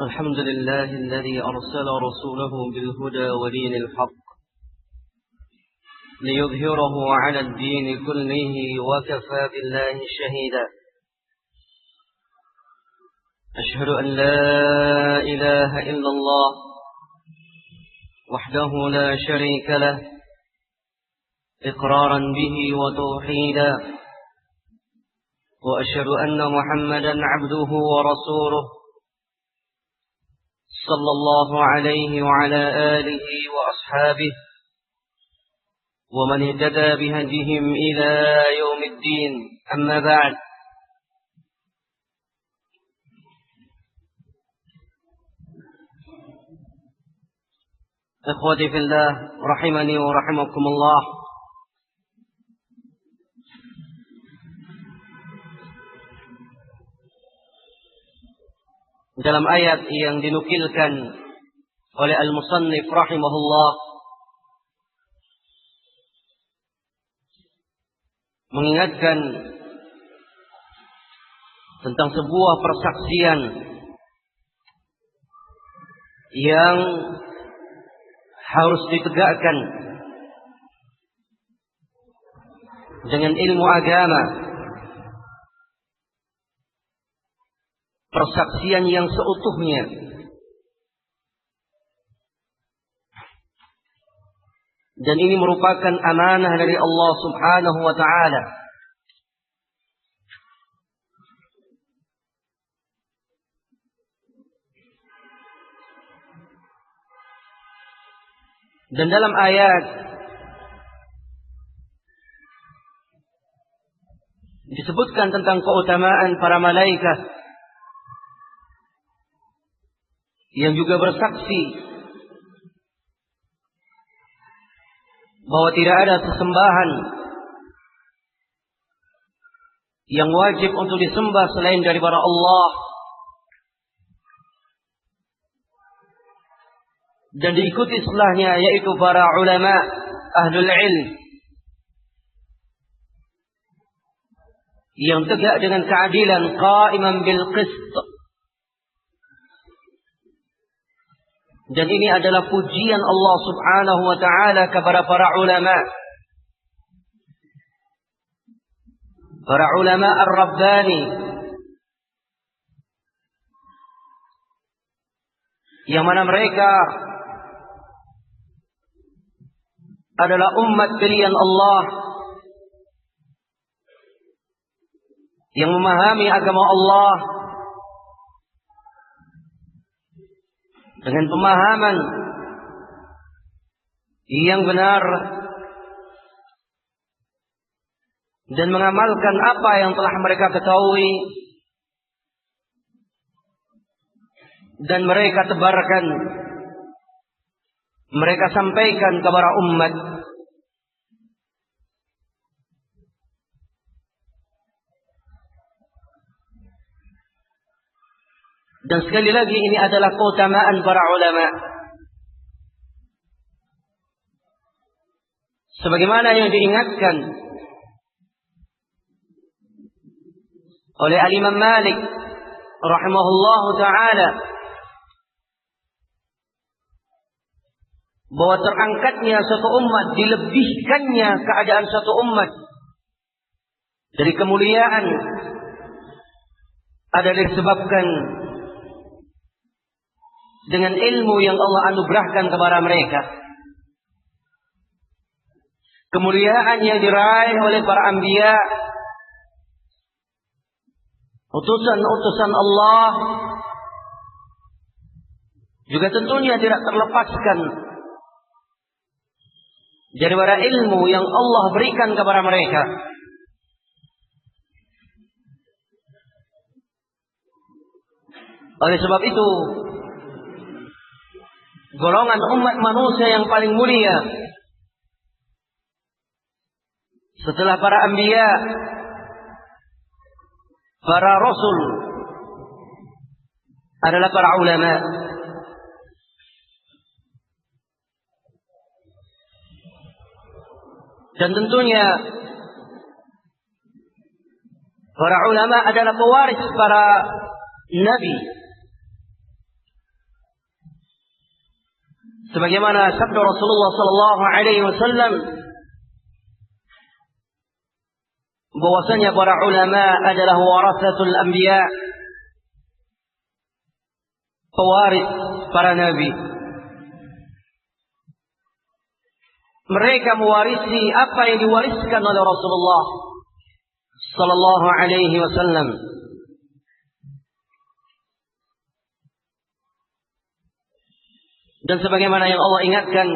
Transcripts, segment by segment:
الحمد لله الذي أرسل رسوله بالهدى ودين الحق ليظهره على الدين كله وكفى بالله شهيدا. أشهد أن لا إله إلا الله وحده لا شريك له إقرارا به وتوحيدا، وأشهد أن محمدا عبده ورسوله صلى الله عليه وعلى آله وأصحابه ومن اهتدى بهديهم إلى يوم الدين. أما بعد، إخوتي في الله رحمني ورحمكم الله. Dalam ayat yang dinukilkan oleh al-musannif rahimahullah mengingatkan tentang sebuah persaksian yang harus ditegakkan dengan ilmu agama, persaksian yang seutuhnya, dan ini merupakan amanah dari Allah Subhanahu wa ta'ala. Dan dalam ayat disebutkan tentang keutamaan para malaikat yang juga bersaksi bahwa tidak ada sesembahan yang wajib untuk disembah selain daripada Allah, dan diikuti setelahnya yaitu para ulama ahlul ilm yang tegak dengan keadilan, qaiman bil qist. Dan ini adalah pujian Allah Subhanahu wa ta'ala kepada para ulama. Para ulama ar-rabbani yang mana mereka adalah umat pilihan Allah yang memahami agama Allah dengan pemahaman yang benar dan mengamalkan apa yang telah mereka ketahui dan mereka tebarkan, mereka sampaikan kepada umat. Dan sekali lagi ini adalah keutamaan para ulama. Sebagaimana yang diingatkan oleh Al-Imam Malik rahimahullahu ta'ala bahwa terangkatnya satu umat, dilebihkannya keadaan satu umat dari kemuliaan adalah disebabkan dengan ilmu yang Allah anugerahkan kepada mereka. Kemuliaan yang diraih oleh para anbiya, utusan-utusan Allah, juga tentunya tidak terlepaskan daripada ilmu yang Allah berikan kepada mereka. Oleh sebab itu, golongan umat manusia yang paling mulia setelah para anbiya, para rasul, adalah para ulama. Dan tentunya para ulama adalah pewaris para nabi Sebagaimana sabda Rasulullah sallallahu alaihi wasallam bahwasanya para ulama adalah warathatul anbiya, pewaris para nabi. Mereka mewarisi apa yang diwariskan oleh Rasulullah sallallahu alaihi wasallam. Dan sebagaimana yang Allah ingatkan,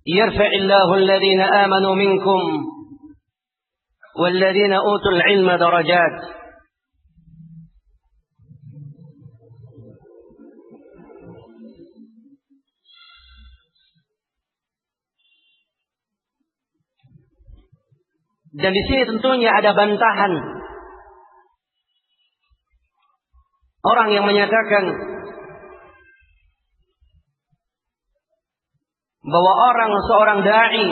yarfa'illahu alladhina amanu minkum walladhina utul ilma darajat. Dan di sini tentunya ada bantahan orang yang menyatakan bahwa seorang dai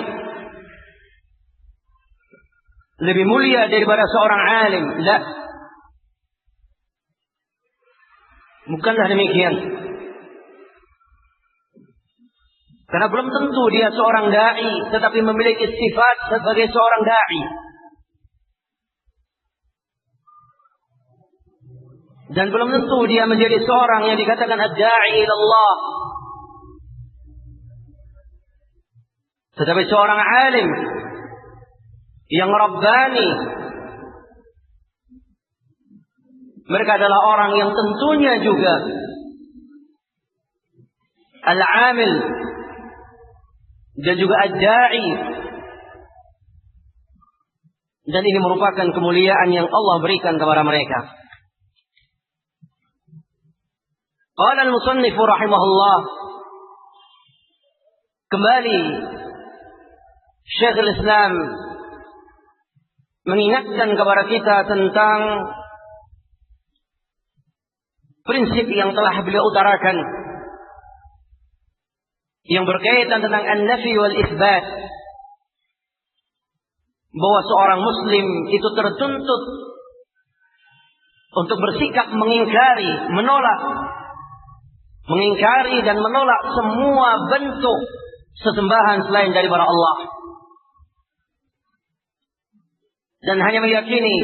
lebih mulia daripada seorang alim. La, bukanlah demikian. Karena belum tentu dia seorang dai, tetapi memiliki sifat sebagai seorang dai. Dan belum tentu dia menjadi seorang yang dikatakan ad-da'i ila Allah. Tetapi seorang alim yang rabbani, mereka adalah orang yang tentunya juga al-amil dan juga ad-da'i. Dan ini merupakan kemuliaan yang Allah berikan kepada mereka. Qala al-musannif rahimahullah, kembali Syekhul Islam mengingatkan kepada kita tentang prinsip yang telah beliau utarakan yang berkaitan tentang an-nafi wal isbat, bahwa seorang muslim itu tertuntut untuk bersikap mengingkari dan menolak semua bentuk sesembahan selain daripada Allah. Dan hanya meyakini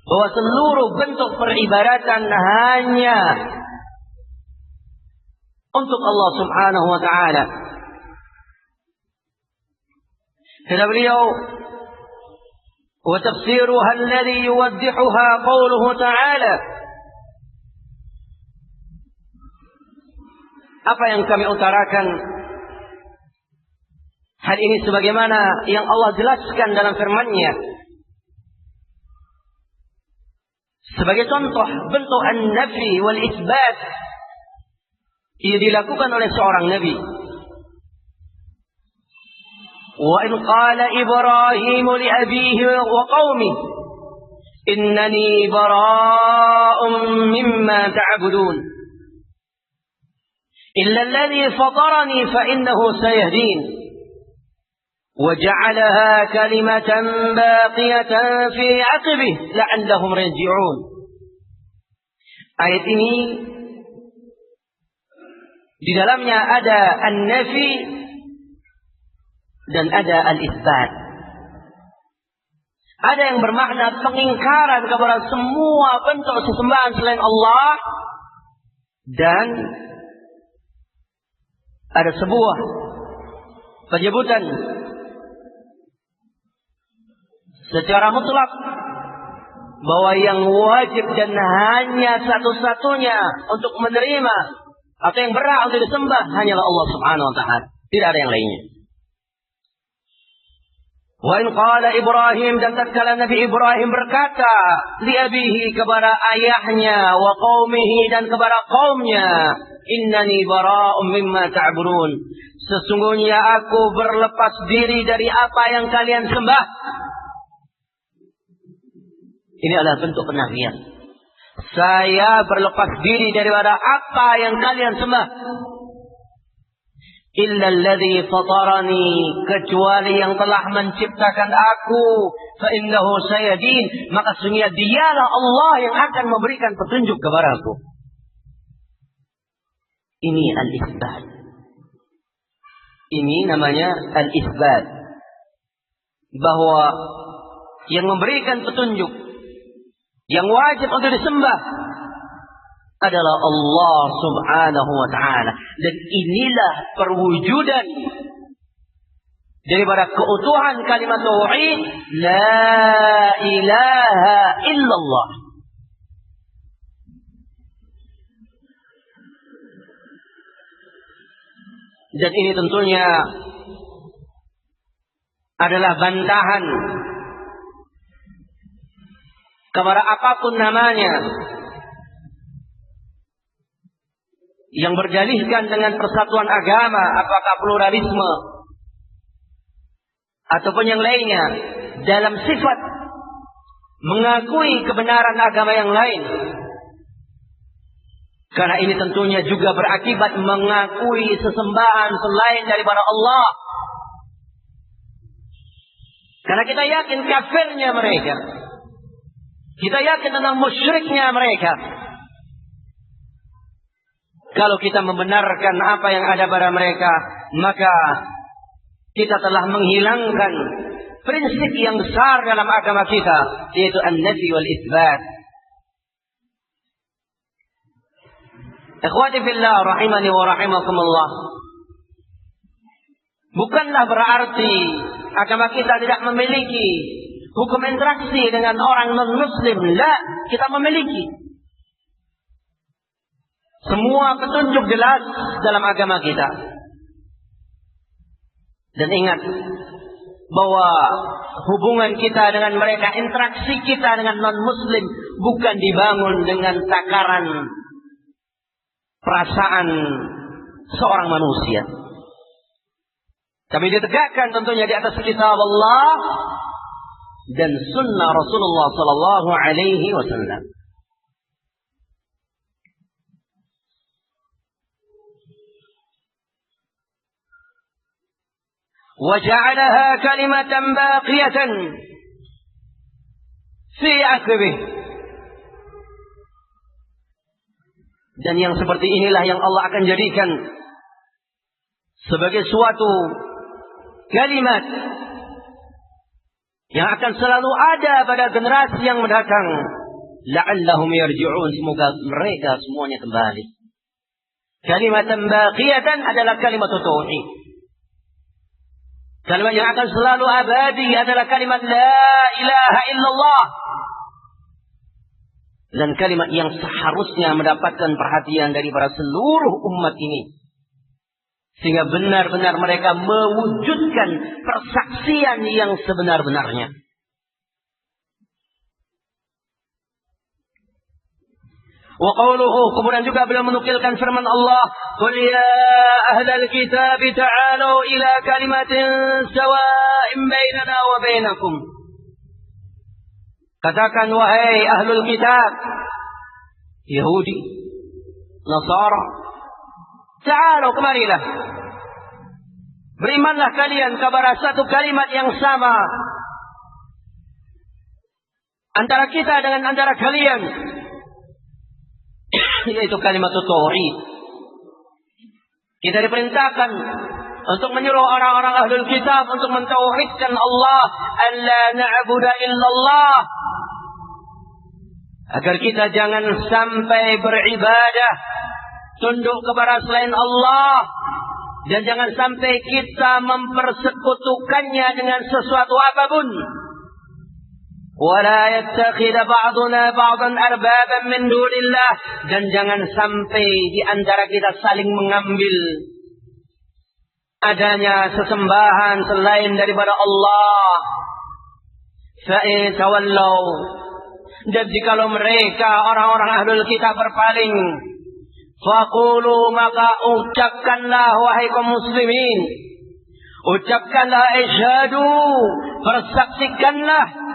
bahwa seluruh bentuk peribadatan hanya untuk Allah subhanahu wa ta'ala. Kata beliau, wa tafsiruha alladhi yuwaddihuha qawluhu ta'ala. Apa yang kami utarakan, hal ini sebagaimana yang Allah jelaskan dalam firman-Nya. Sebagai contoh bentuk an-nafi wal isbat ia dilakukan oleh seorang nabi. Wa in qala Ibrahim li abihi wa qaumi innani bara'un mimma ta'budun illa alladhi fatarani fa innahu sayahdin wa ja'alaha kalimatan baqiyatan fi 'aqibihi la'allahum yarji'un. Ayat ini di dalamnya ada an-nafi dan ada al-isbat. Ada yang bermakna pengingkaran kepada semua bentuk sesembahan selain Allah, dan ada sebuah penyebutan secara mutlak bahwa yang wajib dan hanya satu-satunya untuk menerima atau yang berhak untuk disembah hanyalah Allah subhanahu wa ta'ala. Tidak ada yang lainnya. Wa in qala Ibrahim, dan tatkala Nabi Ibrahim berkata li abihi, kepada ayahnya, wa qaumihi, dan kepada kaumnya, innani bara'un mimma ta'budun, sesungguhnya aku berlepas diri dari apa yang kalian sembah. Ini adalah bentuk penafian. Saya berlepas diri daripada apa yang kalian sembah. Illa alladhi fatarani, kecuali yang telah menciptakan aku, fa innahu sayadin, maka sesungguhnya dialah Allah yang akan memberikan petunjuk kepada aku. Ini al-isbat. Ini namanya al-isbat. Bahwa yang memberikan petunjuk, yang wajib untuk disembah adalah Allah subhanahu wa ta'ala. Dan inilah perwujudan daripada keutuhan kalimat tauhid, la ilaha illallah. Dan ini tentunya adalah bantahan kepada apapun namanya yang berdalihkan dengan persatuan agama, apakah pluralisme ataupun yang lainnya, dalam sifat mengakui kebenaran agama yang lain. Karena ini tentunya juga berakibat mengakui sesembahan selain daripada Allah. Karena kita yakin kafirnya mereka, kita yakin tentang musyriknya mereka. Kalau kita membenarkan apa yang ada pada mereka, maka kita telah menghilangkan prinsip yang besar dalam agama kita, yaitu an-nafi wal itsbat. Ikhwati fillah rahimani wa rahimakumullah. Bukanlah berarti agama kita tidak memiliki hukum interaksi dengan orang non-muslim. La, kita memiliki. Semua petunjuk jelas dalam agama kita. Dan ingat bahwa hubungan kita dengan mereka, interaksi kita dengan non-muslim bukan dibangun dengan takaran perasaan seorang manusia, tapi ditegakkan tentunya di atas kitab Allah dan sunnah Rasulullah sallallahu alaihi wasallam. Wa ja'alaha kalimatan baqiyatan fi akhirih. Dan yang seperti inilah yang Allah akan jadikan sebagai suatu kalimat yang akan selalu ada pada generasi yang mendatang. La'allahum yarji'un, semoga mereka semuanya kembali. Kalimatan baqiyatan adalah kalimat tauhid. Kalimat yang akan selalu abadi adalah kalimat la ilaha illallah. Dan kalimat yang seharusnya mendapatkan perhatian dari para seluruh umat ini, sehingga benar-benar mereka mewujudkan persaksian yang sebenar-benarnya. Wa qawluhu, kemudian juga beliau menukilkan firman Allah, qul ya ahlal kitab ta'alu ila kalimatin sawa'in bainana wa bainakum. Katakan wahai ahlul kitab, Yahudi, Nasara, ta'alu, kemarilah. Berimanlah kalian kepada satu kalimat yang sama antara kita dengan antara kalian, yaitu kalimat tauhid. Kita diperintahkan untuk menyuruh orang-orang ahlul kitab untuk mentauhidkan Allah, alla na'budu illallah, agar kita jangan sampai beribadah tunduk kepada selain Allah, dan jangan sampai kita mempersekutukannya dengan sesuatu apapun. ولا يتخذ بعضنا بعضا أربابا من دون الله, dan jangan sampai di antara kita saling mengambil adanya sesembahan selain daripada Allah. Fa'in tawallau, dan jikalau mereka orang-orang ahlul kitab berpaling, faqulu, maka ucapkanlah wahai kaum muslimin, ucapkanlah isyhadu, persaksikanlah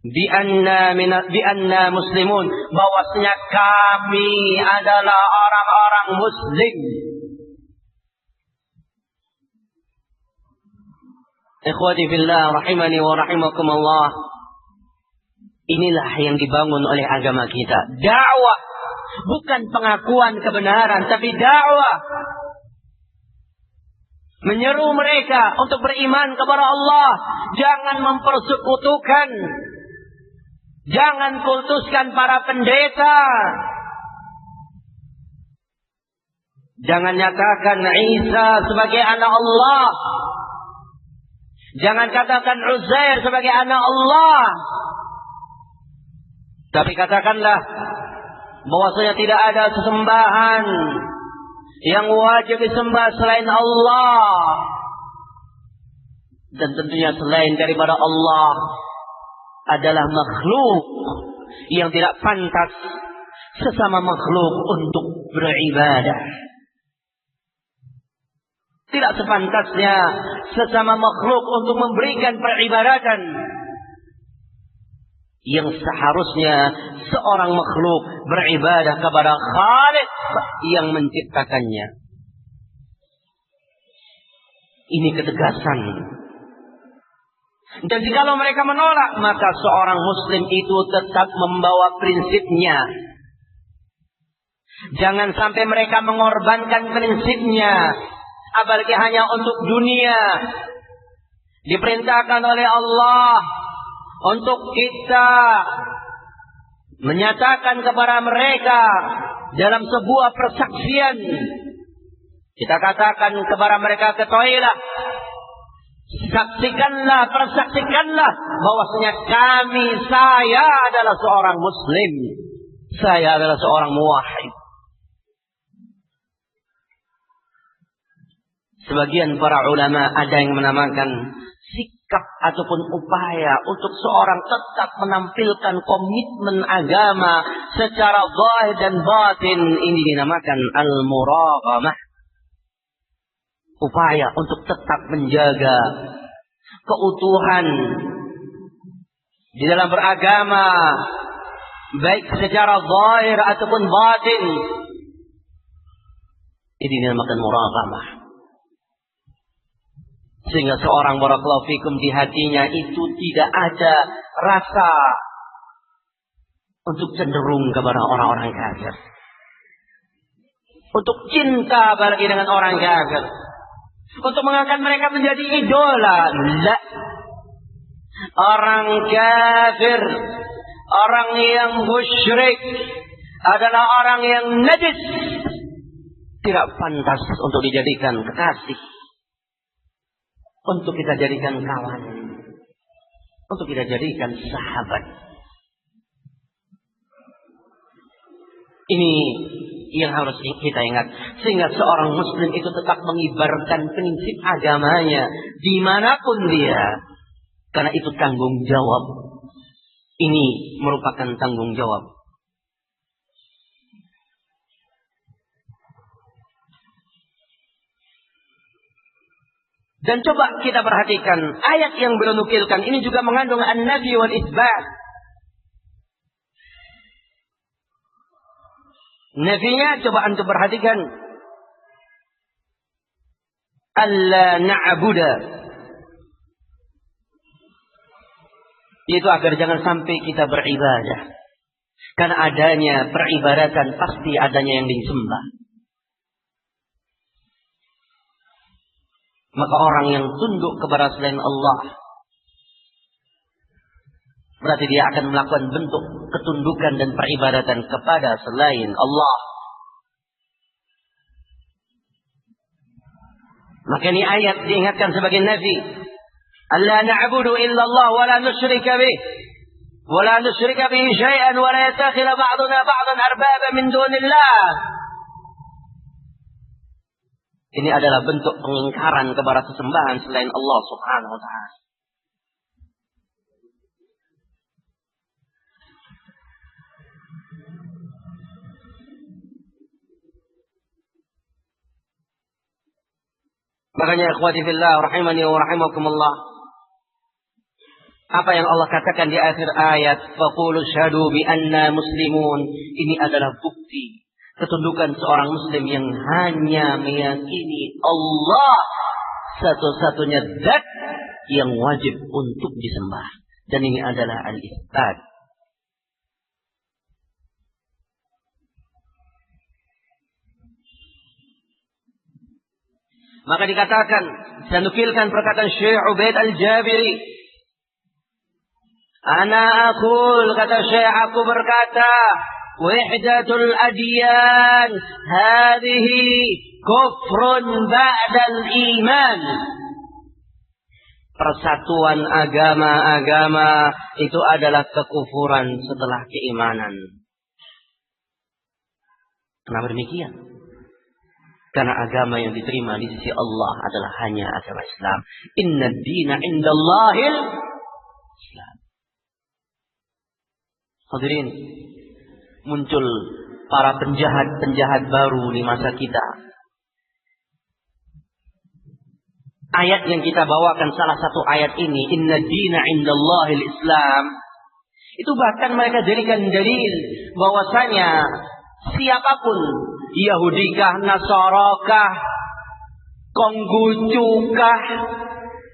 bi anna muslimun, bahwasanya kami adalah orang-orang muslim. Ikhwati fillah rahimani wa rahimakumullah. Inilah yang dibangun oleh agama kita. Dakwah Bukan pengakuan kebenaran, tapi dakwah. Menyeru mereka untuk beriman kepada Allah. Jangan mempersekutukan. Jangan kultuskan para pendeta. Jangan nyatakan Isa sebagai anak Allah. Jangan katakan Uzair sebagai anak Allah. Tapi katakanlah bahwasanya tidak ada sesembahan yang wajib disembah selain Allah. Dan tentunya selain daripada Allah adalah makhluk yang tidak pantas sesama makhluk untuk beribadah. Tidak sepantasnya sesama makhluk untuk memberikan peribadatan yang seharusnya seorang makhluk beribadah kepada Khaliq yang menciptakannya. Ini ketegasan. Dan jikalau mereka menolak, maka seorang muslim itu tetap membawa prinsipnya. Jangan sampai mereka mengorbankan prinsipnya, apalagi hanya untuk dunia. Diperintahkan oleh Allah untuk kita menyatakan kepada mereka dalam sebuah persaksian. Kita katakan kepada mereka, ketahuilah, saksikanlah, persaksikanlah bahwasanya saya adalah seorang muslim. Saya adalah seorang muwahhid. Sebagian para ulama ada yang menamakan sikap ataupun upaya untuk seorang tetap menampilkan komitmen agama secara zahir dan batin. Ini dinamakan al-muraghamah. Upaya untuk tetap menjaga keutuhan di dalam beragama, baik secara zahir ataupun batin. Ini dinamakan muraghamah. Sehingga seorang barakallahu fikum di hatinya itu tidak ada rasa untuk cenderung kepada orang-orang kafir, untuk cinta apalagi dengan orang kafir, untuk mengangkat mereka menjadi idola. La. Orang kafir, orang yang musyrik adalah orang yang najis, tidak pantas untuk dijadikan kekasih, untuk kita jadikan kawan, untuk kita jadikan sahabat. Ini yang harus kita ingat. Sehingga seorang muslim itu tetap mengibarkan prinsip agamanya dimanapun dia. Karena itu tanggung jawab. Ini merupakan tanggung jawab. Dan coba kita perhatikan ayat yang beliau nukilkan ini juga mengandung an-nafi wal isbat. Nafinya coba antum perhatikan. Alla na'buda. Yaitu agar jangan sampai kita beribadah. Karena adanya peribadatan pasti adanya yang disembah. Maka orang yang tunduk kepada selain Allah, berarti dia akan melakukan bentuk ketundukan dan peribadatan kepada selain Allah. Maka ini ayat diingatkan sebagai nafi. Alla na'budu illa Allah wa la nusyrika bih wa la nusyrika bihi syai'an wa la yattakhidha ba'duna ba'dan arbaba min dunillah. Ini adalah bentuk pengingkaran kepada sesembahan selain Allah Subhanahu wa ta'ala. Makanya ikhwati fillah rahimani wa rahimakumullah, apa yang Allah katakan di akhir ayat, faqulu syahadu bi anna muslimun, ini adalah bukti ketundukan seorang muslim yang hanya meyakini Allah satu-satunya zat yang wajib untuk disembah. Dan ini adalah al-isbat. Maka dikatakan, saya nukilkan perkataan Syekh Ubaid Al-Jabiri. Ana aqul, kata Syekh, aku berkata, wahdatul adyan hadhihi kufrun ba'dal iman. Persatuan agama-agama itu adalah kekufuran setelah keimanan. Kenapa demikian? Karena agama yang diterima di sisi Allah adalah hanya agama Islam. Inna ad-dina indallahil Islam. Hadirin, muncul para penjahat-penjahat baru di masa kita. Ayat yang kita bawakan, salah satu ayat ini, Inna ad-dina indallahil Islam. Itu bahkan mereka jadikan dalil bahwasanya siapapun, Yahudikah, Nasarakah, Konghucukah,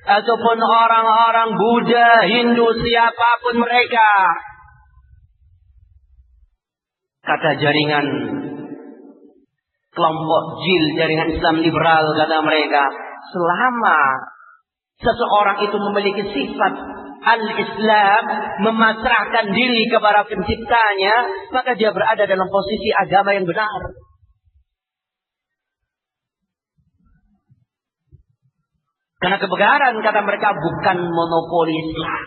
ataupun orang-orang Buddha, Hindu, siapapun mereka, kata jaringan kelompok JIL, jaringan Islam liberal, kata mereka, selama seseorang itu memiliki sifat al-Islam, memasrahkan diri kepada penciptanya, maka dia berada dalam posisi agama yang benar. Karena kebenaran, kata mereka, bukan monopoli Islam.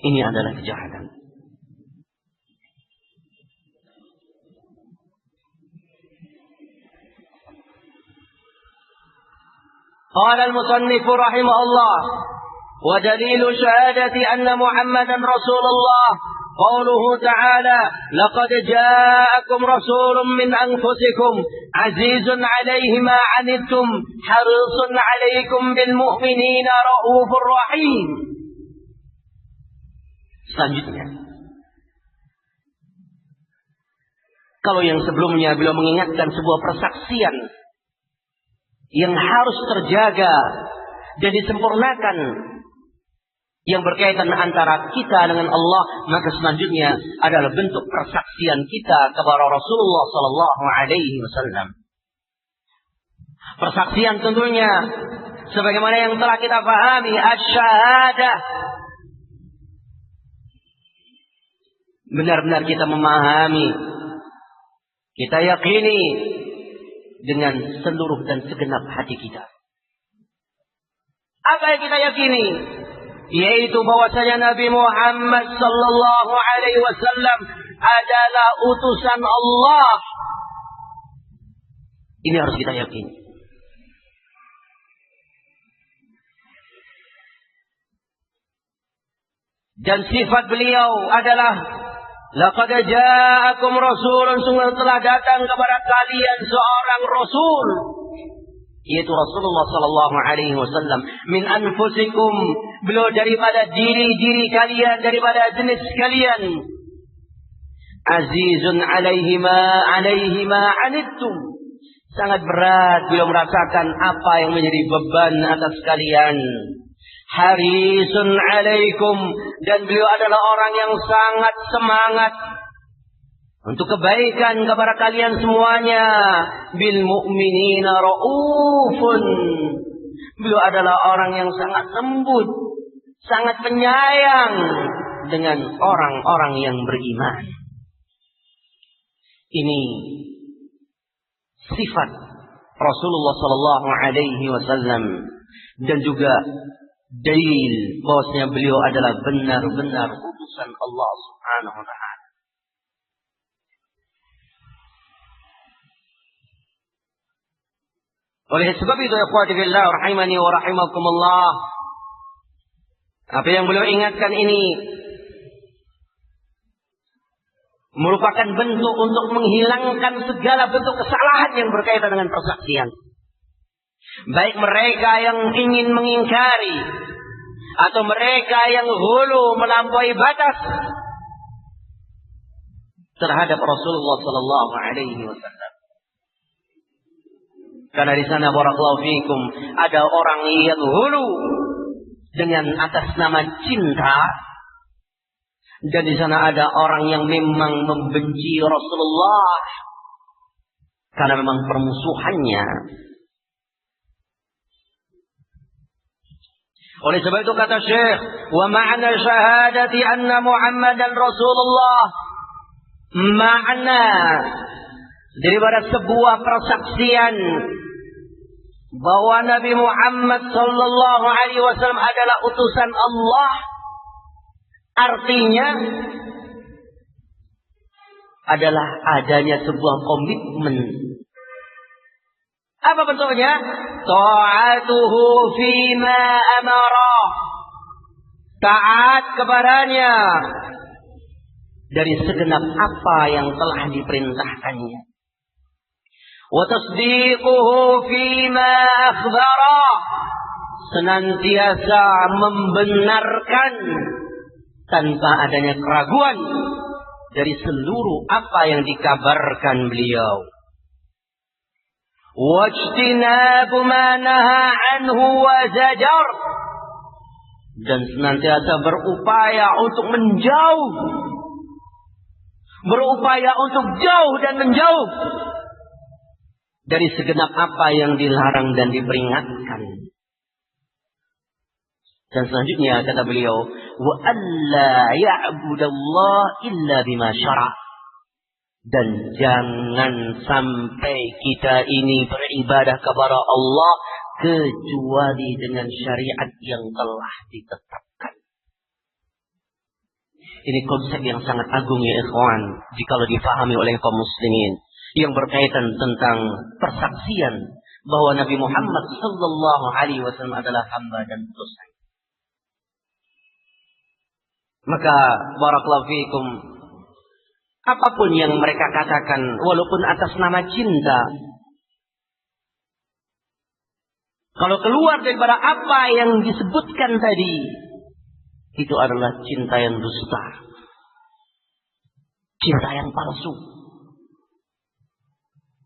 Ini adalah kejahatan. قال المصنف رحمه الله ودليل شهادة أن محمدا رسول الله قوله تعالى لقد جاءكم رسول من أنفسكم عزيز عليه ما عنتم حريص عليكم بالمؤمنين رؤوف رحيم. Selanjutnya, kalau yang sebelumnya beliau mengingatkan sebuah persaksian yang harus terjaga dan disempurnakan, yang berkaitan antara kita dengan Allah, maka selanjutnya adalah bentuk persaksian kita kepada Rasulullah sallallahu alaihi wasallam. Persaksian tentunya sebagaimana yang telah kita pahami, asy-syahadah. Benar-benar kita memahami, kita yakini dengan seluruh dan segenap hati kita. Apa yang kita yakini? Yaitu bahwasanya Nabi Muhammad sallallahu alaihi wasallam adalah utusan Allah. Ini harus kita yakini. Dan sifat beliau adalah laqad ja'akum rasulun, sungguh telah datang kepada kalian seorang rasul, yaitu Rasulullah sallallahu alaihi wasallam, min anfusikum, beliau daripada diri-diri kalian, daripada jenis kalian. Azizun alaihi ma anittum, sangat berat beliau merasakan apa yang menjadi beban atas kalian. Harisun alaikum, dan beliau adalah orang yang sangat semangat untuk kebaikan kepada kalian semuanya. Bil mu'minina raufun, beliau adalah orang yang sangat lembut, sangat penyayang dengan orang-orang yang beriman. Ini sifat Rasulullah sallallahu alaihi wasallam, dan juga dalil bahwasanya beliau adalah benar-benar utusan Allah Subhanahu wa taala. Oleh sebab itu, ikhwati fillah rahimani wa rahimakumullah, apa yang beliau ingatkan ini merupakan bentuk untuk menghilangkan segala bentuk kesalahan yang berkaitan dengan persaksian. Baik mereka yang ingin mengingkari atau mereka yang hulu melampaui batas terhadap Rasulullah sallallahu alaihi wasallam. Karena di sana barakallahu fikum ada orang yang hulu dengan atas nama cinta, dan di sana ada orang yang memang membenci Rasulullah Karena memang permusuhannya. Oleh sebab itu kata Syekh, wa ma'na syahadati anna Muhammadan Rasulullah, makna daripada sebuah persaksian bahwa Nabi Muhammad sallallahu alaihi wasallam adalah utusan Allah, artinya adalah adanya sebuah komitmen. Apa bentuknya? Ta'atuhu fima amara. Taat kepadanya dari segenap apa yang telah diperintahkannya. Wa tasdiquhu fima akhbara. Senantiasa membenarkan tanpa adanya keraguan dari seluruh apa yang dikabarkan beliau. Wajtinabu ma naha anhu wa zajar. Dan senantiasa berupaya untuk menjauh. Berupaya untuk jauh dan menjauh dari segenap apa yang dilarang dan diperingatkan. Dan selanjutnya kata beliau, wa alla ya'budallah illa bima syara'. Dan jangan sampai kita ini beribadah kepada Allah kecuali dengan syariat yang telah ditetapkan. Ini konsep yang sangat agung ya ikhwan, jikalau difahami oleh kaum muslimin, yang berkaitan tentang persaksian bahwa Nabi Muhammad sallallahu alaihi wasallam adalah hamba dan utusan. Maka barakallahu fiikum, apapun yang mereka katakan, walaupun atas nama cinta, kalau keluar daripada apa yang disebutkan tadi, itu adalah cinta yang dusta, cinta yang palsu.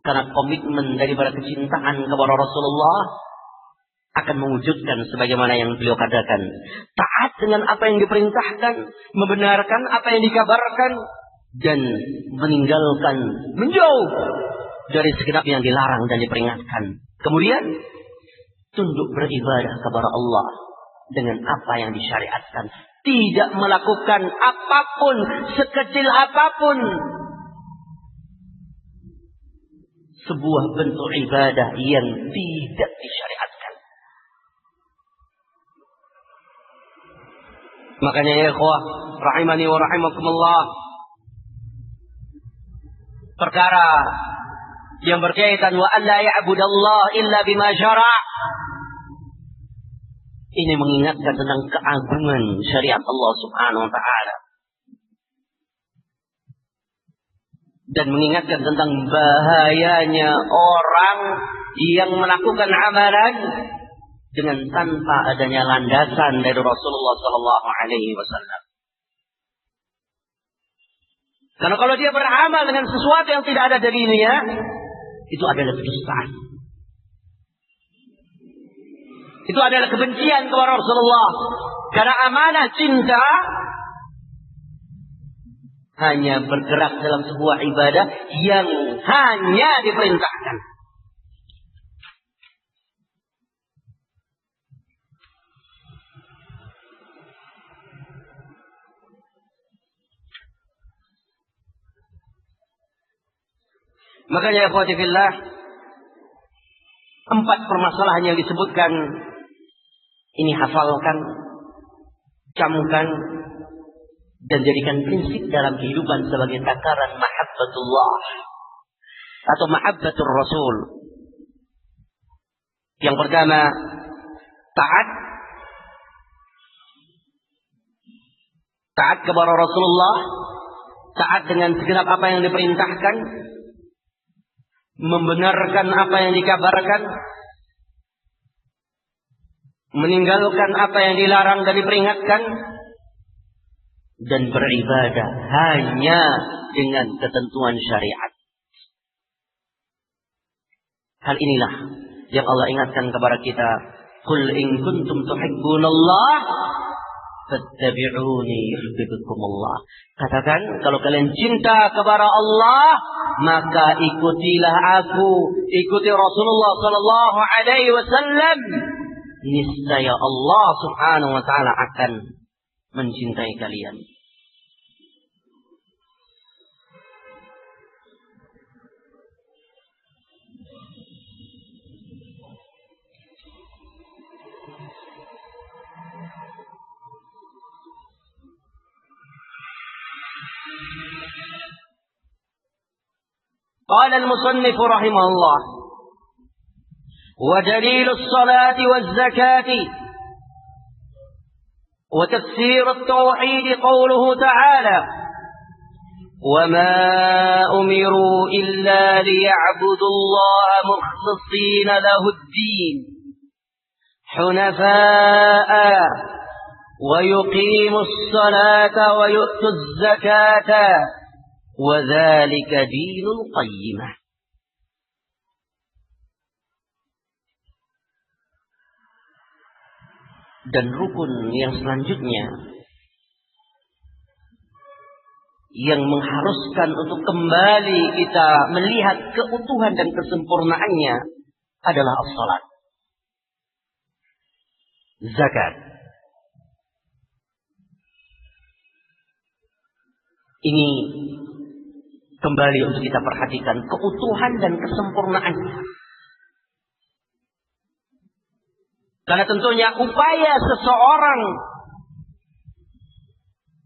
Karena komitmen daripada kecintaan kepada Rasulullah akan mewujudkan sebagaimana yang beliau katakan, taat dengan apa yang diperintahkan, membenarkan apa yang dikabarkan, dan meninggalkan, menjauh dari segenap yang dilarang dan diperingatkan. Kemudian tunduk beribadah kepada Allah dengan apa yang disyariatkan, tidak melakukan apapun, sekecil apapun sebuah bentuk ibadah yang tidak disyariatkan. Makanya ya ikhwah rahimani wa rahimakumullah, perkara yang berkaitan wa alla ya'budallah illa bima syara', ini mengingatkan tentang keagungan syariat Allah Subhanahu wa taala, dan mengingatkan tentang bahayanya orang yang melakukan amalan dengan tanpa adanya landasan dari Rasulullah sallallahu alaihi wasallam. Karena kalau dia beramal dengan sesuatu yang tidak ada dalilnya, itu adalah kedustaan. Itu adalah kebencian kepada Rasulullah. Karena amanah cinta hanya bergerak dalam sebuah ibadah yang hanya diperintahkan. Makanya ya ikhwati fillah, 4 permasalahan yang disebutkan ini hafalkan, camkan, dan jadikan prinsip dalam kehidupan sebagai takaran mahabbatullah atau mahabbatur Rasul. Yang pertama, taat kepada Rasulullah, taat dengan segenap apa yang diperintahkan, membenarkan apa yang dikabarkan, meninggalkan apa yang dilarang dan diperingatkan, dan beribadah hanya dengan ketentuan syariat. Hal inilah yang Allah ingatkan kepada kita, qul in kuntum tuhibbunallah fattabi'uni yuhibbukumullah. Katakan, kalau kalian cinta kepada Allah, maka ikutilah aku, ikuti Rasulullah sallallahu alaihi wasallam. Niscaya Allah Subhanahu wa taala akan mencintai kalian. قال المصنف رحمه الله: ودليل الصلاة والزكاة وتفسير التوحيد قوله تعالى: وما أمروا إلا ليعبدوا الله مخلصين له الدين حنفاء ويقيموا الصلاة ويؤتوا الزكاة وذلك دين القيمة. Dan rukun yang selanjutnya yang mengharuskan untuk kembali kita melihat keutuhan dan kesempurnaannya adalah as-salat, zakat. Ini kembali untuk kita perhatikan keutuhan dan kesempurnaannya. Karena tentunya upaya seseorang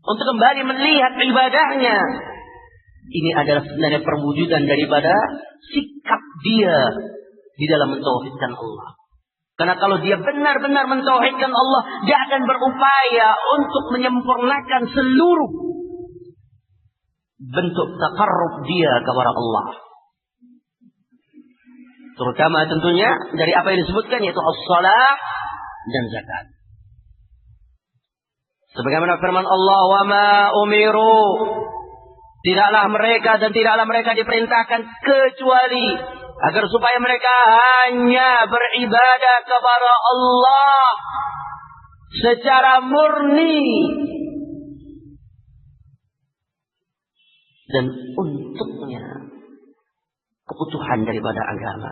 untuk kembali melihat ibadahnya, ini adalah sebenarnya perwujudan daripada sikap dia di dalam mentauhidkan Allah. Karena kalau dia benar-benar mentauhidkan Allah, dia akan berupaya untuk menyempurnakan seluruh bentuk taqarrub dia kepada Allah. Terutama tentunya dari apa yang disebutkan, yaitu as-salah dan zakat. Sebagaimana firman Allah, wa ma umiru, tidaklah mereka diperintahkan kecuali agar supaya mereka hanya beribadah kepada Allah secara murni dan untuknya kebutuhan daripada agama.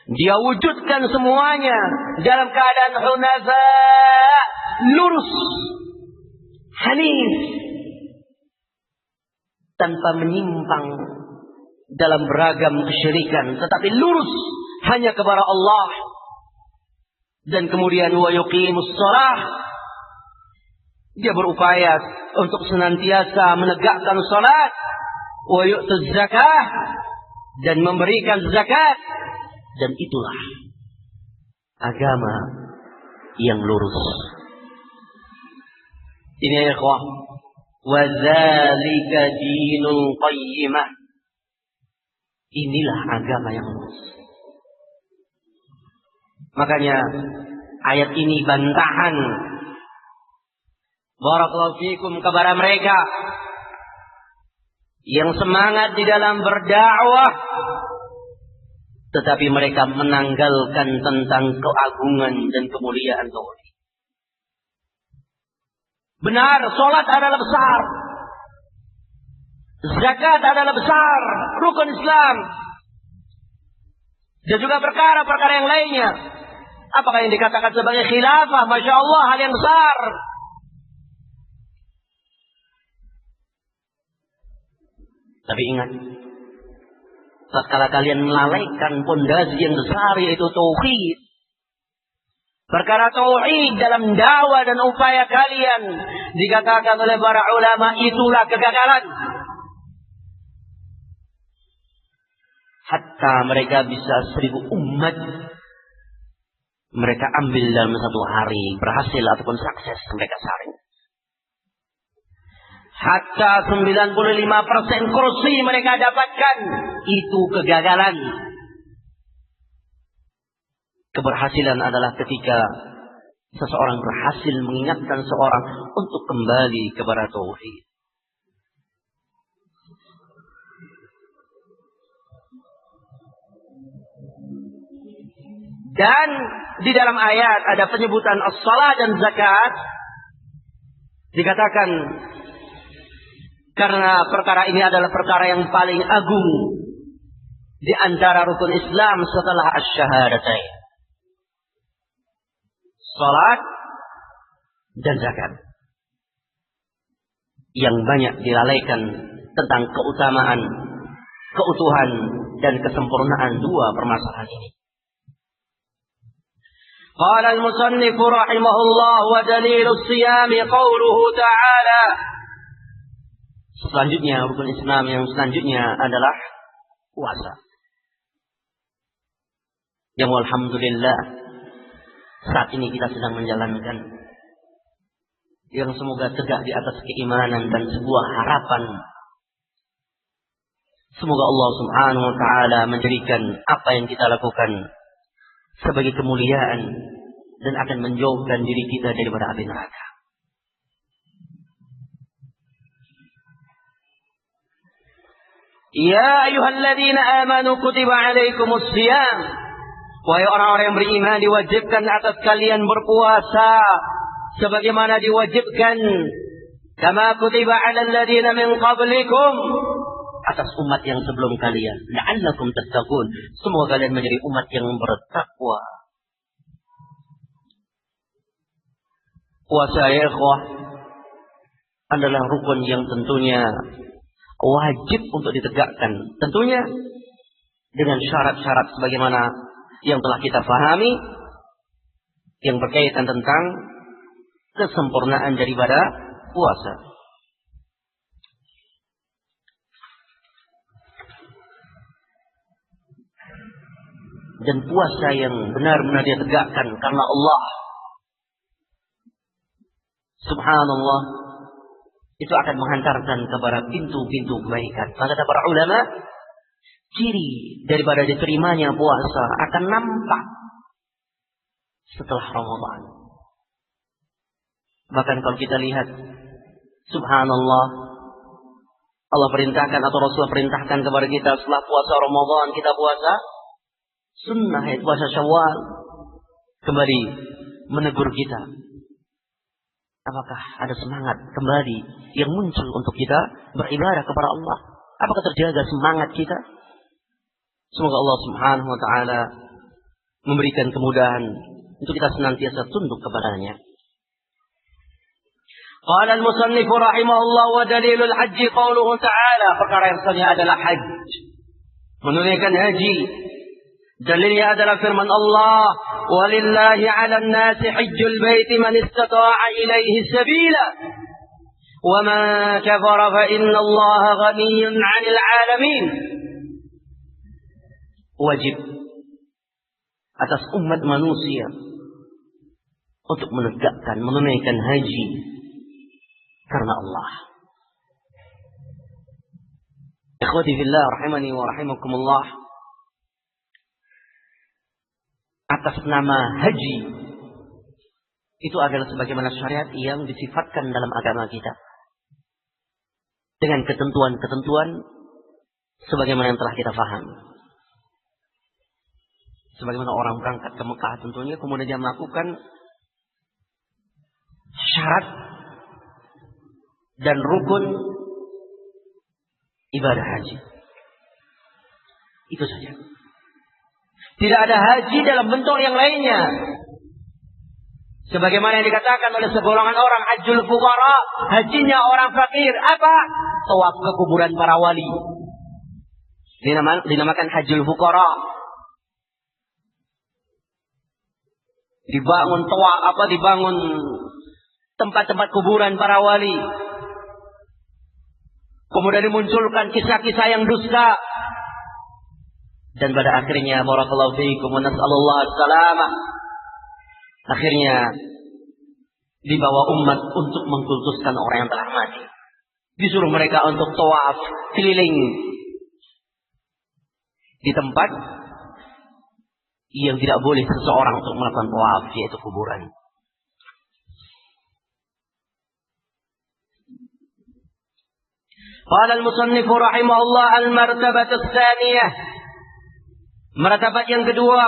Dia wujudkan semuanya dalam keadaan hunafa, lurus, hanif, tanpa menyimpang dalam beragam kesyirikan, tetapi lurus hanya kepada Allah. Dan kemudian wa yuqimus shalah, dia berupaya untuk senantiasa menegakkan salat, wa yu'tuz zakah, dan memberikan zakat. Dan itulah agama yang lurus. Ini ya ikhwah, wa dzalika dinul qayyimah. Inilah agama yang lurus. Makanya ayat ini bantahan, barakallahu fikum, kepada mereka yang semangat di dalam berdakwah, tetapi mereka menanggalkan tentang keagungan dan kemuliaan tauhid. Benar, salat adalah besar, zakat adalah besar, rukun Islam, dan juga perkara-perkara yang lainnya. Apakah yang dikatakan sebagai khilafah, masya Allah, hal yang besar. Tapi ingat, tatkala kalian melalaikan pondasi yang besar, yaitu tauhid, perkara tauhid dalam dakwah dan upaya kalian, dikatakan oleh para ulama, itulah kegagalan. Hatta mereka bisa 1000 umat mereka ambil dalam satu hari, berhasil ataupun sukses mereka saring. Hatta 95% kursi mereka dapatkan, itu kegagalan. Keberhasilan adalah ketika seseorang berhasil mengingatkan seorang untuk kembali kepada tauhid. Dan di dalam ayat ada penyebutan as-salat dan zakat. Dikatakan karena perkara ini adalah perkara yang paling agung di antara rukun Islam setelah asy-syahadatain. Salat dan zakat. Yang banyak dilalaikan tentang keutamaan, keutuhan dan kesempurnaan dua permasalahan ini. قال المصنف رحمه الله ودليل الصيام قوله تعالى. Selanjutnya rukun Islam yang selanjutnya adalah puasa. Yang alhamdulillah saat ini kita sedang menjalankan, yang semoga tegak di atas keimanan dan sebuah harapan. Semoga Allah Subhanahu wa taala menjadikan apa yang kita lakukan sebagai kemuliaan dan akan menjauhkan diri kita daripada api neraka. Ya ayyuhalladzina amanu kutiba alaikumus shiyam. Wahai orang-orang yang beriman, diwajibkan atas kalian berpuasa sebagaimana diwajibkan kama kutiba alal ladzina min qablikum, atas umat yang sebelum kalian, la'allakum tattaqun, semoga kalian menjadi umat yang bertakwa. Puasa ya ikhwah adalah rukun yang tentunya wajib untuk ditegakkan, tentunya dengan syarat-syarat sebagaimana yang telah kita fahami, yang berkaitan tentang kesempurnaan daripada puasa. Dan puasa yang benar-benar dia tegakkan karena Allah Subhanallah, itu akan menghantarkan kepada pintu-pintu kebaikan. Maka kata para ulama, ciri daripada diterimanya puasa akan nampak setelah Ramadan. Bahkan kalau kita lihat, subhanallah, Allah perintahkan atau Rasul perintahkan kepada kita setelah puasa Ramadan kita puasa sunnah, yaitu puasa Syawal, kembali menegur kita. Apakah ada semangat kembali yang muncul untuk kita beribadah kepada Allah? Apakah terjaga semangat kita? Semoga Allah Subhanahu wa taala memberikan kemudahan untuk kita senantiasa tunduk kepadanya. Qala al-musannif rahimahullah wa dalilul haji qauluhu ta'ala. Perkara yang selanjutnya adalah haji. Menunaikan haji. Dalilnya adalah firman Allah, walillahi 'alan nasi hajjul baiti man istata'a ilaihi sabila wa man kafara fa inna Allaha ghaniyyun 'anil 'alamin. Wajib atas umat manusia untuk menegakkan, menunaikan haji karena Allah. Ikhwati fillah rahimani wa rahimakumullah. Atas nama haji itu adalah sebagaimana syariat yang disifatkan dalam agama kita dengan ketentuan-ketentuan sebagaimana yang telah kita fahami. Sebagaimana orang berangkat ke Mekah tentunya, kemudian dia melakukan syarat dan rukun ibadah haji. Itu saja. Tidak ada haji dalam bentuk yang lainnya. Sebagaimana yang dikatakan oleh segolongan orang, hajjul fuqara, hajinya orang fakir. Apa? Tawaf ke kuburan para wali. Dinamakan hajjul fuqara. Dibangun dibangun tempat-tempat kuburan para wali. Kemudian dimunculkan kisah-kisah yang dusta. Dan pada akhirnya barakallahu fiikum wa nas'alullah as-salamah, akhirnya dibawa umat untuk mengkultuskan orang yang telah mati. Disuruh mereka untuk tawaf keliling di tempat yang tidak boleh seseorang untuk melakukan tawaf, yaitu kuburan. Qala al-musannif rahimahullah al-martabah ats-tsaniyah. Martabat yang kedua,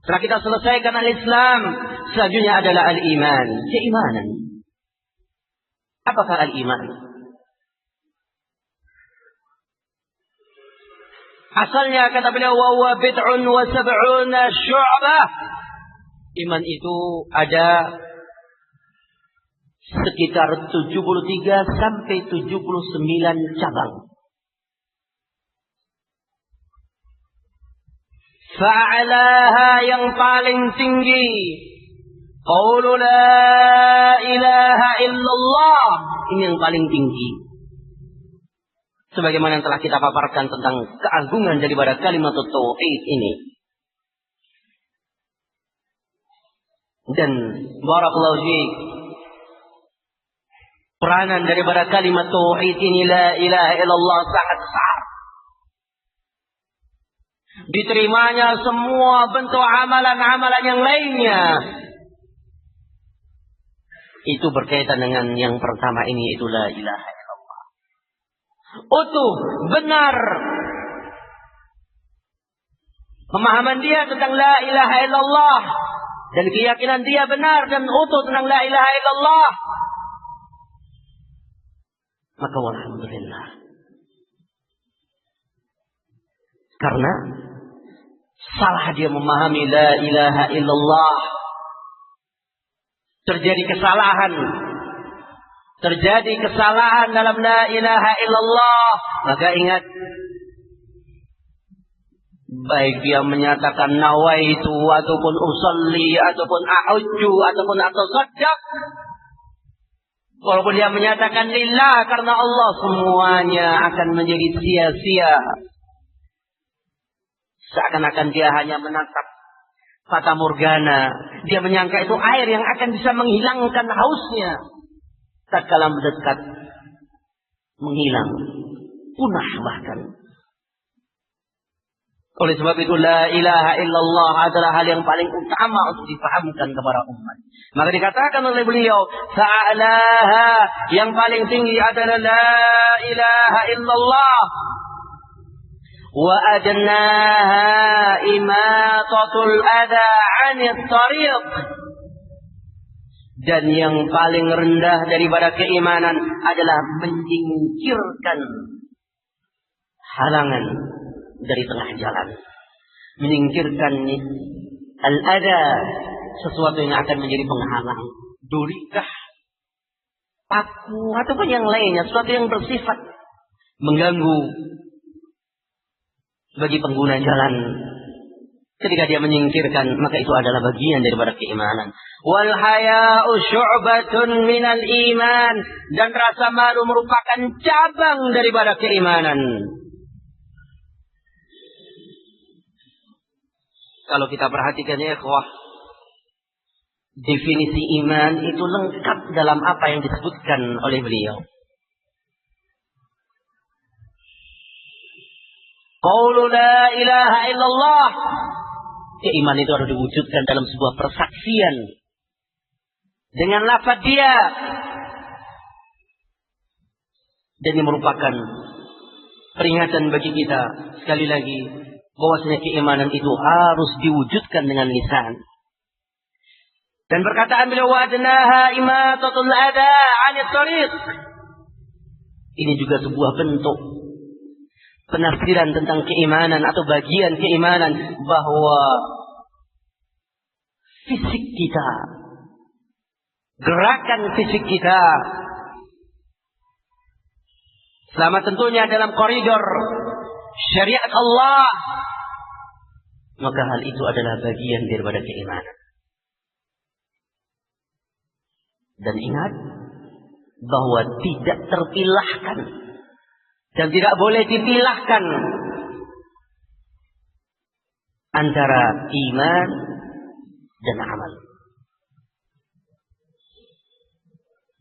Setelah kita selesaikan al-Islam, selanjutnya adalah al-iman, keimanan. Apakah al-iman? Asalnya kata beliau, wa huwa bid'un wa sab'una syu'bah. Iman itu ada sekitar 73 sampai 79 cabang. Fa'alaha yang paling tinggi, qaulu la ilaha illallah. Ini yang paling tinggi. Sebagaimana yang telah kita paparkan tentang keagungan daripada kalimat tauhid ini. Dan barakallahu fiik, peranan daripada kalimat tauhid ini la ilaha illallah sangat besar. Diterimanya semua bentuk amalan-amalan yang lainnya. Itu berkaitan dengan yang pertama ini, itu la ilaha illallah. Utuh, benar. Pemahaman dia tentang la ilaha illallah dan keyakinan dia benar dan utuh tentang la ilaha illallah. Maka walhamdulillah. Karena salah dia memahami la ilaha illallah, terjadi kesalahan dalam la ilaha illallah, maka ingat, baik dia menyatakan nawaitu ataupun usolli ataupun a'udju ataupun atasaddaq, walaupun dia menyatakan lillah karena Allah, semuanya akan menjadi sia-sia. Seakan-akan dia hanya menatap fata morgana. Dia menyangka itu air yang akan bisa menghilangkan hausnya. Tatkala mendekat, menghilang, punah bahkan. Oleh sebab itu la ilaha illallah adalah hal yang paling utama untuk dipahamkan kepada umat. Maka dikatakan oleh beliau, fa'alaha, yang paling tinggi adalah la ilaha illallah. Wa adnaha imatatul adha 'anil tariq. Dan yang paling rendah daripada keimanan adalah menyingkirkan halangan dari tengah jalan. Menyingkirkan al-adha, sesuatu yang akan menjadi penghalang, durikah, paku, ataupun yang lainnya, sesuatu yang bersifat mengganggu bagi pengguna jalan. Ketika dia menyingkirkan, maka itu adalah bagian daripada keimanan. Wal haya'u syu'batun minal iman, dan rasa malu merupakan cabang daripada keimanan. Kalau kita perhatikan ya ikhwah, definisi iman itu lengkap dalam apa yang disebutkan oleh beliau. Qaulu la ilaha illallah. Keimanan itu harus diwujudkan dalam sebuah persaksian dengan lafaz dia. Dan ini merupakan peringatan bagi kita sekali lagi bahwasanya keimanan itu harus diwujudkan dengan lisan. Dan perkataan beliau wa adnaha imatatul adha 'anil tariq. Ini juga sebuah bentuk penafsiran tentang keimanan atau bagian keimanan, bahwa fisik kita, gerakan fisik kita, selama tentunya dalam koridor syariat Allah, maka hal itu adalah bagian daripada keimanan. Dan ingat bahwa tidak terpilahkan dan tidak boleh dipilahkan antara iman dan amal.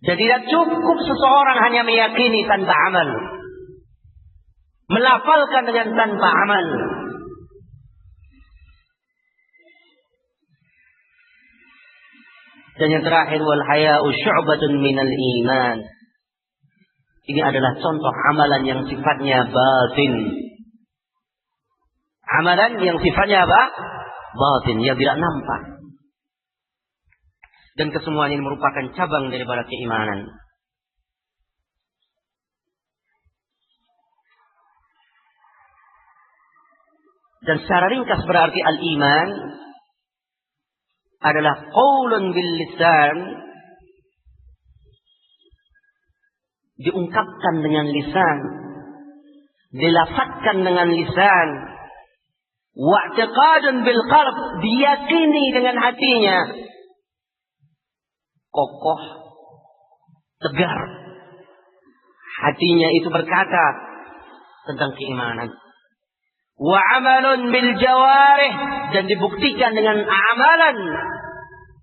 Dan tidak cukup seseorang hanya meyakini tanpa amal, melafalkan dengan tanpa amal. Dan yang terakhir, wal haya'u syu'batun minal iman. Ini adalah contoh amalan yang sifatnya batin. Amalan yang sifatnya apa? batin yang tidak nampak. Dan kesemuanya ini merupakan cabang daripada keimanan. Dan secara ringkas berarti al-iman adalah qaulun bil lisan, diungkapkan dengan lisan, dilafazkan dengan lisan, wa i'tiqadun bil qalb, diyakini dengan hatinya, kokoh, tegar. Hatinya itu berkata tentang keimanan. Wa amalun bil jawarih, dan dibuktikan dengan amalan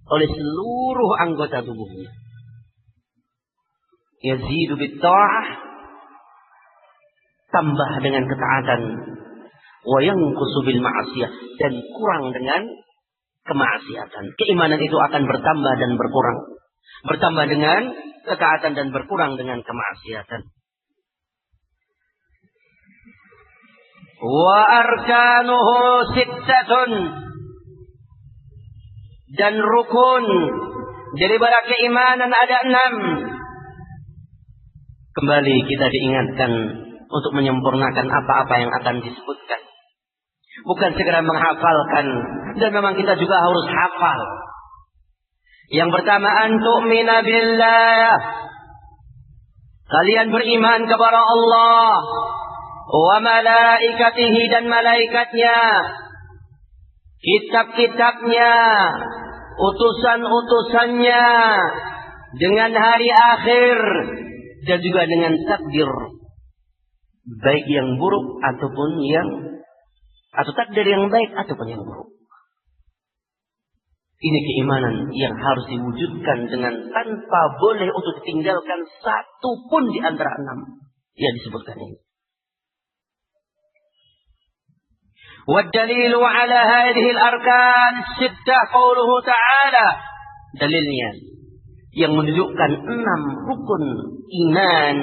oleh seluruh anggota tubuhnya. Yazidu bit ta'ah, tambah dengan ketaatan. Wa yanqusu bil ma'siyah, dan kurang dengan kemaksiatan. Keimanan itu akan bertambah dan berkurang. Bertambah dengan ketaatan dan berkurang dengan kemaksiatan. Wa arkanuhu sittatun, dan rukun daripada keimanan ada 6. Kembali kita diingatkan untuk menyempurnakan apa-apa yang akan disebutkan. Bukan segera menghafalkan, dan memang kita juga harus hafal. Yang pertama, an tu'mina billah, kalian beriman kepada Allah, wa malaikatihi, dan malaikatnya, kitab-kitabnya, utusan-utusannya, dengan hari akhir, dan juga dengan takdir, baik yang buruk ataupun atau takdir yang baik ataupun yang buruk. Ini keimanan yang harus diwujudkan dengan tanpa boleh untuk ditinggalkan satu pun di antara 6 yang disebutkan ini. والدليل على هذه الأركان الستة قوله تعالى, dalilnya yang menunjukkan 6 rukun iman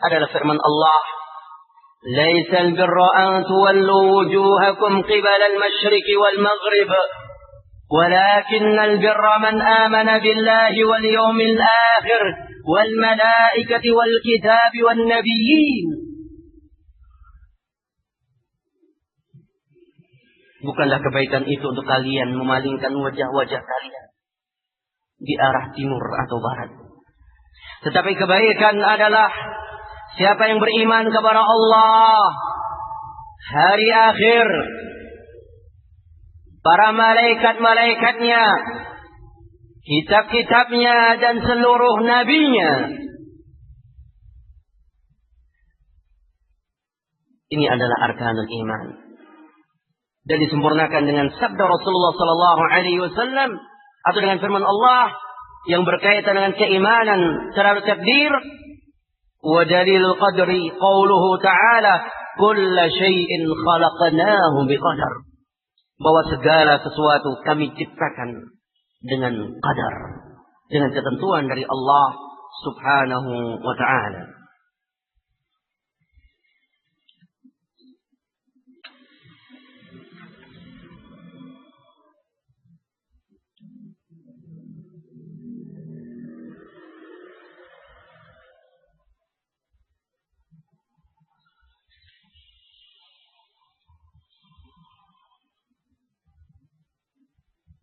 adalah firman Allah, laisal birra an tuwallu wujuhakum qibala al-masyriqi wal maghrib walakinnal birra man amana billahi wal yawmil akhir wal malaikati wal kitabi wan nabiyyin. Bukanlah kebaikan itu untuk kalian memalingkan wajah-wajah kalian di arah timur atau barat. Tetapi kebaikan adalah siapa yang beriman kepada Allah, hari akhir, para malaikat-malaikatnya, kitab-kitabnya, dan seluruh nabinya. Ini adalah arkanul iman. Dan disempurnakan dengan sabda Rasulullah sallallahu alaihi wasallam atau dengan firman Allah yang berkaitan dengan keimanan terhadap takdir. Wa dalilul qadri qauluhu ta'ala, kulla syai'in khalaqnahu biqadar, bahwa segala sesuatu kami ciptakan dengan qadar, dengan ketentuan dari Allah subhanahu wa ta'ala.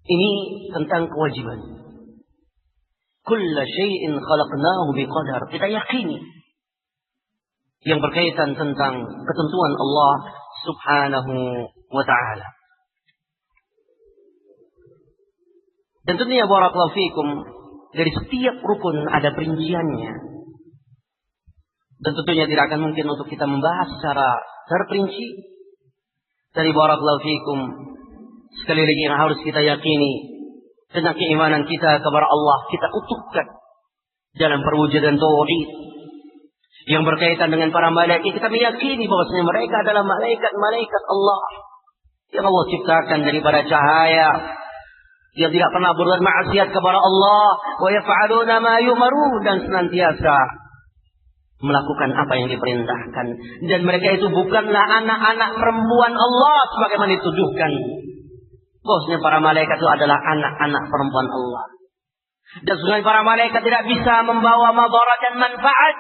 Ini tentang kewajiban. Kulla syai'in khalaqnahu biqadar. Kita yakini yang berkaitan tentang ketentuan Allah subhanahu wa ta'ala. Dan tentunya barakallahu fikum, dari setiap rukun ada perinciannya. Dan tentunya tidak akan mungkin untuk kita membahas secara terperinci. Dari barakallahu fikum, sekali lagi yang harus kita yakini tentang keimanan kita kepada Allah, kita utuhkan dalam perwujudan tauhid. Yang berkaitan dengan para malaikat, kita meyakini bahwasanya mereka adalah malaikat-malaikat Allah yang Allah ciptakan daripada cahaya, yang tidak pernah berbuat maksiat kepada Allah, wa yaf'aluna ma yu'marun, dan senantiasa melakukan apa yang diperintahkan. Dan mereka itu bukanlah anak-anak perempuan Allah sebagaimana dituduhkan Bahwasanya para malaikat itu adalah anak-anak perempuan Allah. Dan sesungguhnya para malaikat tidak bisa membawa madarat dan manfaat.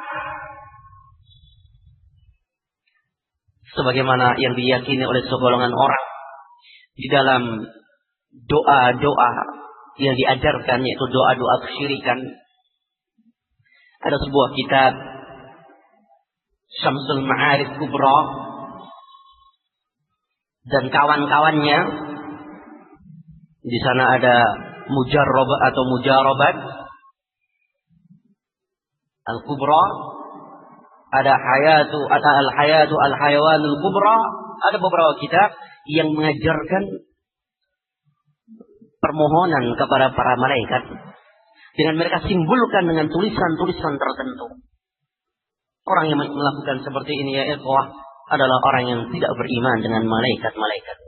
Sebagaimana yang diyakini oleh segolongan orang di dalam doa-doa yang diajarkan, yaitu doa-doa kesyirikan. Ada sebuah kitab Syamsul Ma'arif Kubra dan kawan-kawannya. Di sana ada mujarrabat atau mujarabat al-kubra, ada hayatu atau al-hayatu al-hayawanul kubra. Ada beberapa kitab yang mengajarkan permohonan kepada para malaikat dengan mereka simbolkan dengan tulisan-tulisan tertentu. Orang yang melakukan seperti ini ya ikhwah adalah orang yang tidak beriman dengan malaikat-malaikat.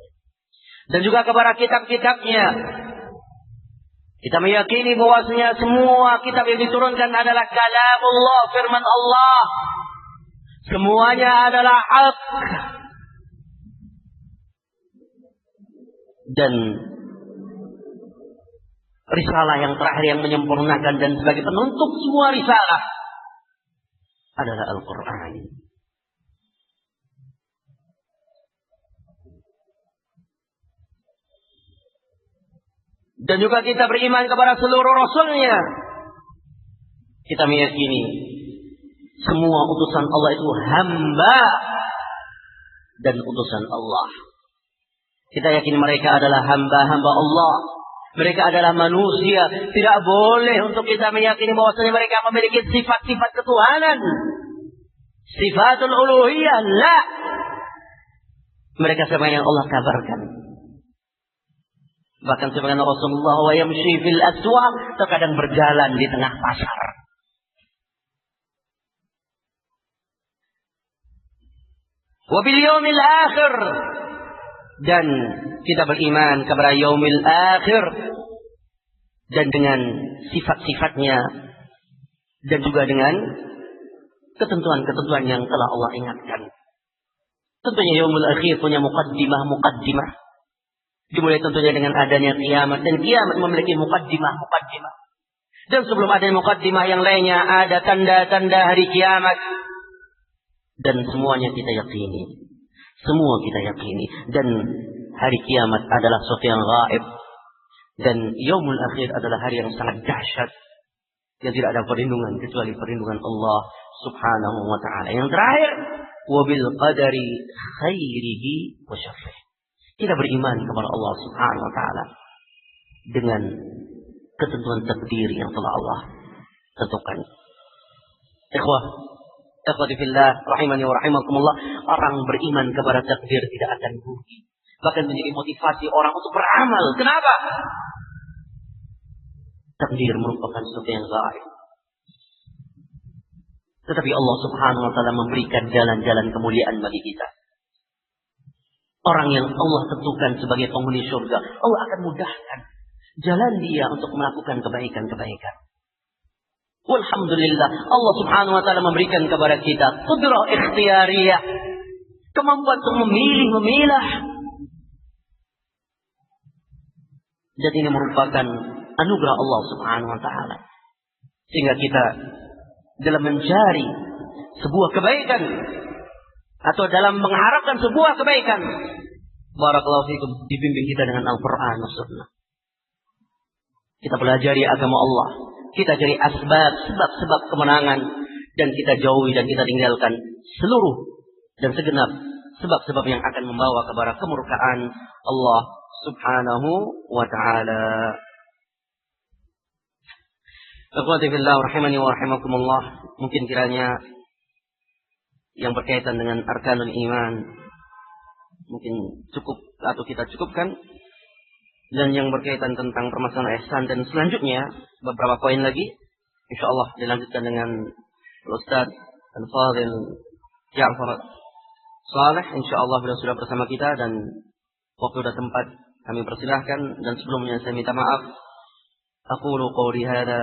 Dan juga kepada kitab-kitabnya. Kita meyakini bahwasanya semua kitab yang diturunkan adalah kalamullah, firman Allah. Semuanya adalah hak. Dan risalah yang terakhir yang menyempurnakan dan sebagai penutup semua risalah adalah Al-Quran. Dan juga kita beriman kepada seluruh rasulnya. Kita meyakini semua utusan Allah itu hamba dan utusan Allah. Kita yakin mereka adalah hamba-hamba Allah. Mereka adalah manusia. Tidak boleh untuk kita meyakini bahwasanya mereka memiliki sifat-sifat ketuhanan. Sifatul uluhiyah. La. Mereka sama yang Allah kabarkan. Bahkan sebagaimana Rasulullah wa yamshi fil aswaq, terkadang berjalan di tengah pasar. Wa bil yaumil akhir, dan kita beriman kepada yaumil akhir dan dengan sifat-sifatnya dan juga dengan ketentuan-ketentuan yang telah Allah ingatkan. Tentunya yaumul akhir punya muqaddimah. Dimulai tentunya dengan adanya kiamat. Dan kiamat memiliki muqaddimah. Dan sebelum adanya muqaddimah yang lainnya, ada tanda-tanda hari kiamat. Dan semuanya kita yakini. Semua kita yakini. Dan hari kiamat adalah sesuatu yang gaib. Dan yaumul akhir adalah hari yang sangat dahsyat. Yang tidak ada perlindungan kecuali perlindungan Allah subhanahu wa ta'ala. Yang terakhir, wabil qadari khairihi wa syarrihi. Kita beriman kepada Allah subhanahu wa ta'ala dengan ketentuan takdir yang telah Allah tentukan. Ikhwati fillah, rahimani wa rahimakumullah. Orang beriman kepada takdir tidak akan rugi. Bahkan menjadi motivasi orang untuk beramal. Kenapa? Takdir merupakan sesuatu yang gaib. Tetapi Allah subhanahu wa ta'ala memberikan jalan-jalan kemuliaan bagi kita. Orang yang Allah tentukan sebagai penghuni surga, Allah akan mudahkan jalan dia untuk melakukan kebaikan-kebaikan. Walhamdulillah, Allah subhanahu wa ta'ala memberikan kepada kita qudrah ikhtiyariyah, kemampuan untuk memilih, memilah. Dan ini merupakan anugerah Allah subhanahu wa ta'ala. Sehingga kita dalam mencari sebuah kebaikan atau dalam mengharapkan sebuah kebaikan, barakallahu fikum, dibimbing kita dengan Al-Quran dan Sunnah. Kita pelajari agama Allah, kita cari sebab kemenangan, dan kita jauhi dan kita tinggalkan seluruh dan segenap sebab-sebab yang akan membawa kepada kemurkaan Allah subhanahu wa ta'ala. Ikhwati fillah rahimani wa rahimakumullah. Mungkin kiranya yang berkaitan dengan arkanul iman mungkin cukup atau kita cukupkan, dan yang berkaitan tentang permasalahan ihsan dan selanjutnya beberapa poin lagi insyaallah dilanjutkan dengan Ustaz Al-Fadhil Ja'far Saleh. Insyaallah beliau sudah bersama kita dan waktu dan tempat kami persilahkan. Dan sebelumnya saya minta maaf. Aqulu qawli hadza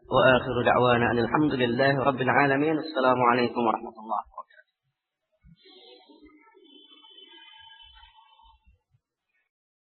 wa akhiru da'wana alhamdulillahi rabbil alamin. Assalamualaikum warahmatullahi